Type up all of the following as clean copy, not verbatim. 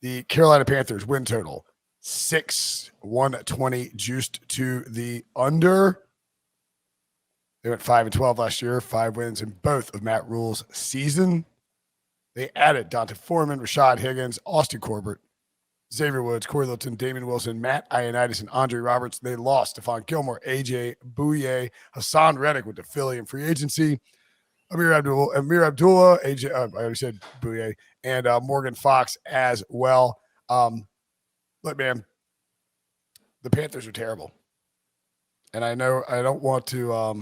The Carolina Panthers win total 120 juiced to the under. They went 5-12 last year, 5 wins in both of Matt Rule's season. They added Dante Foreman, Rashad Higgins, Austin Corbett, Xavier Woods, Corey Littleton, Damian Wilson, Matt Ioannidis, and Andre Roberts. They lost Stephon Gilmore, AJ Bouye, Hassan Reddick with the Philly in free agency, Amir Abdullah, AJ, I already said Bouye, and Morgan Fox as well. Look, man, the Panthers are terrible. And I know I don't want to I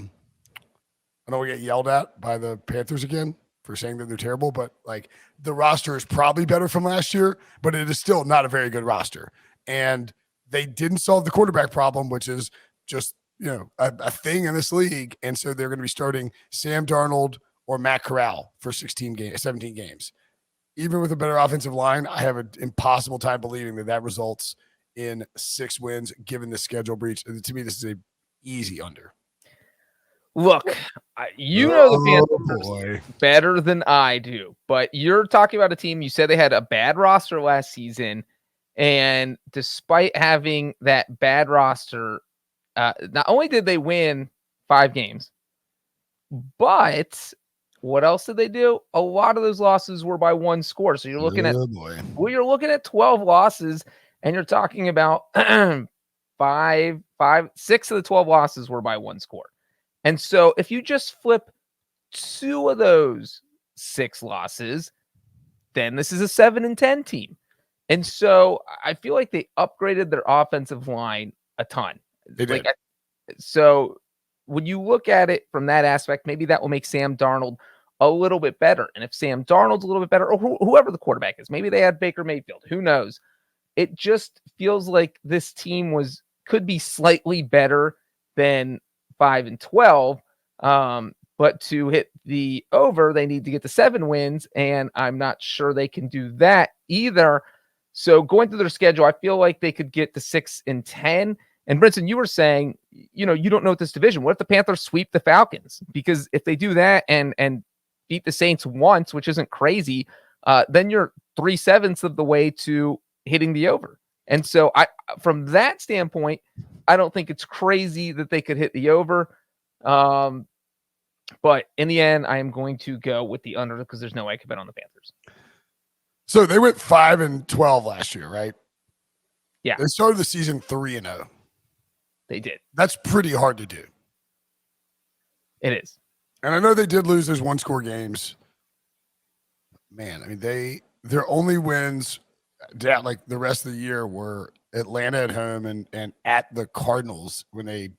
don't want to get yelled at by the Panthers again for saying that they're terrible, but like the roster is probably better from last year, but it is still not a very good roster. And they didn't solve the quarterback problem, which is just, a thing in this league. And so they're going to be starting Sam Darnold or Matt Corral for 17 games. Even with a better offensive line, I have an impossible time believing that results in 6 wins given the schedule breach. And to me, this is a easy under. Look, the Panthers better than I do, but you're talking about a team, you said they had a bad roster last season, and despite having that bad roster, not only did they win 5 games, but what else did they do? A lot of those losses were by 1 score. So you're looking you're looking at 12 losses, and you're talking about 6 of the 12 losses were by 1 score. And so if you just flip 2 of those 6 losses, then this is a 7-10 team. And so I feel like they upgraded their offensive line a ton. They did. So when you look at it from that aspect, maybe that will make Sam Darnold a little bit better. And if Sam Darnold's a little bit better, or whoever the quarterback is, maybe they had Baker Mayfield, who knows? It just feels like this team could be slightly better than 5-12, but to hit the over, they need to get to 7 wins, and I'm not sure they can do that either. So going through their schedule, I feel like they could get to 6-10. And Brinson, you were saying, you don't know this division. What if the Panthers sweep the Falcons? Because if they do that and beat the Saints once, which isn't crazy, then you're 3/7 of the way to hitting the over. And so from that standpoint, I don't think it's crazy that they could hit the over. But in the end, I am going to go with the under because there's no way I could bet on the Panthers. So they went 5-12 last year, right? Yeah. They started the season 3-0. They did. That's pretty hard to do. It is. And I know they did lose those 1-score games. Man, I mean, their only wins like the rest of the year were Atlanta at home and at the Cardinals when they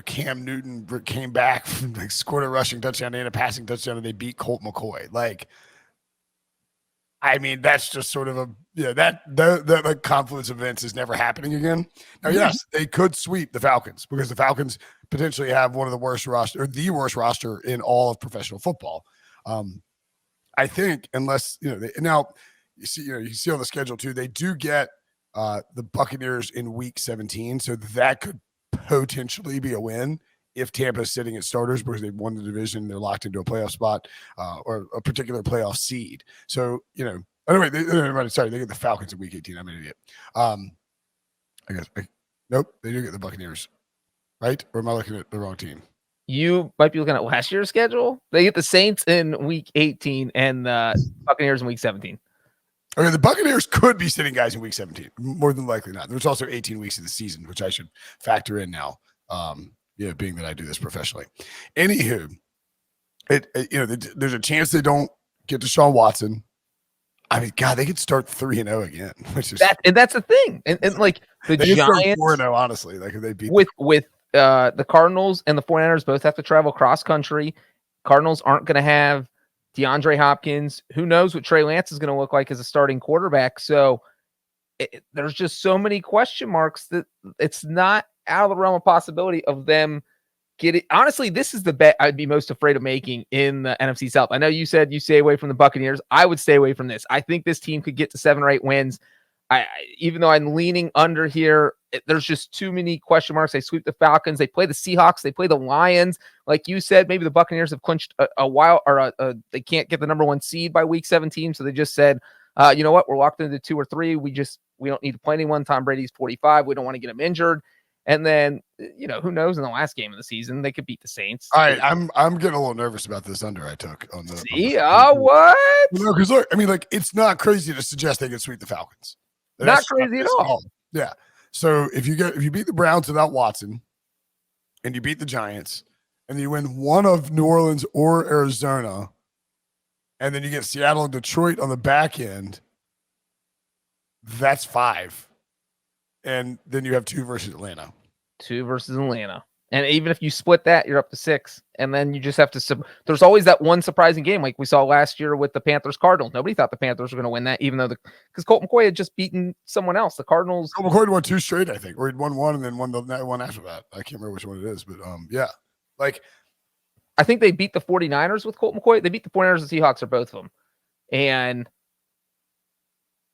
Cam Newton came back from scored a rushing touchdown and a passing touchdown, and they beat Colt McCoy. I mean, that's just sort of that confluence of events is never happening again. Now, yes, they could sweep the Falcons because the Falcons potentially have one of the worst roster or the worst roster in all of professional football. I think unless now you see on the schedule too, they do get the Buccaneers in week 17, so that could potentially be a win if Tampa's sitting at starters because they've won the division, they're locked into a playoff spot or a particular playoff seed. So anyway, they get the Falcons in week 18. I'm an idiot. I guess nope, they do get the Buccaneers, right? Or am I looking at the wrong team? You might be looking at last year's schedule. They get the Saints in week 18 and the Buccaneers in week 17. Okay, the Buccaneers could be sitting guys in week 17. More than likely not. There's also 18 weeks of the season, which I should factor in now, being that I do this professionally. Anywho, there's a chance they don't get Deshaun Watson. I mean, God, they could start 3-0 again, which is and that's the thing. And like the Giants 4-0, honestly, like if they beat with the Cardinals and the 49ers both have to travel cross country. Cardinals aren't going to have DeAndre Hopkins. Who knows what Trey Lance is going to look like as a starting quarterback? So there's just so many question marks that it's not out of the realm of possibility of them getting. Honestly, this is the bet I'd be most afraid of making in the NFC South. I know you said you stay away from the Buccaneers. I would stay away from this. I think this team could get to 7 or 8 wins. Even though I'm leaning under here, there's just too many question marks. They sweep the Falcons. They play the Seahawks. They play the Lions. Like you said, maybe the Buccaneers have clinched a while, or they can't get the number 1 seed by week 17. So they just said, you know what? We're locked into 2 or 3. We don't need to play anyone. Tom Brady's 45. We don't want to get him injured. And then, who knows, in the last game of the season, they could beat the Saints. All right, I'm getting a little nervous about this under I took on the. What? Because look, I mean, like, it's not crazy to suggest they can sweep the Falcons. Not crazy at all. Yeah. So if you beat the Browns without Watson, and you beat the Giants, and you win one of New Orleans or Arizona, and then you get Seattle and Detroit on the back end, that's 5. And then you have 2 versus Atlanta. 2 versus Atlanta. And even if you split that, you're up to 6. And then you just have to there's always that one surprising game like we saw last year with the Panthers Cardinals. Nobody thought the Panthers were going to win that, even though because Colt McCoy had just beaten someone else. The Cardinals. Colt McCoy won 2 straight, I think, or he'd won 1 and then won the one after that. I can't remember which one it is, but yeah. Like, I think they beat the 49ers with Colt McCoy. They beat the 49ers and Seahawks, or both of them. And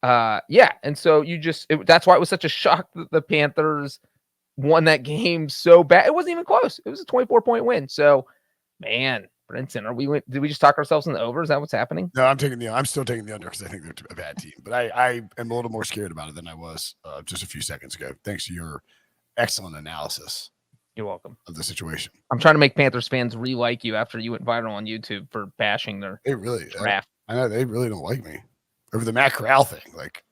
yeah, and so that's why it was such a shock that the Panthers won that game so bad. It wasn't even close. It was a 24-point win. So, man, Brinson, did we just talk ourselves in the over? Is that what's happening? No, I'm still taking the under because I think they're a bad team. But I am a little more scared about it than I was just a few seconds ago, thanks to your excellent analysis. You're welcome. Of the situation. I'm trying to make Panthers fans re-like you after you went viral on YouTube for bashing their draft. I know they really don't like me over the Matt Corral thing. Like,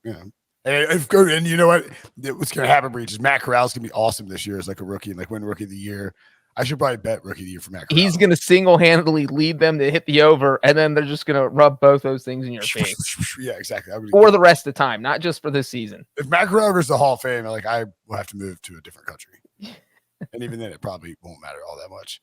and you know what? What's going to happen, Breech, is Matt Corral's going to be awesome this year as like a rookie and like win Rookie of the Year. I should probably bet Rookie of the Year for Matt Corral. He's going to single-handedly lead them to hit the over, and then they're just going to rub both those things in your face. Yeah, exactly. For the rest of the time, not just for this season. If Matt Corral goes to the Hall of Fame, I will have to move to a different country. And even then, it probably won't matter all that much.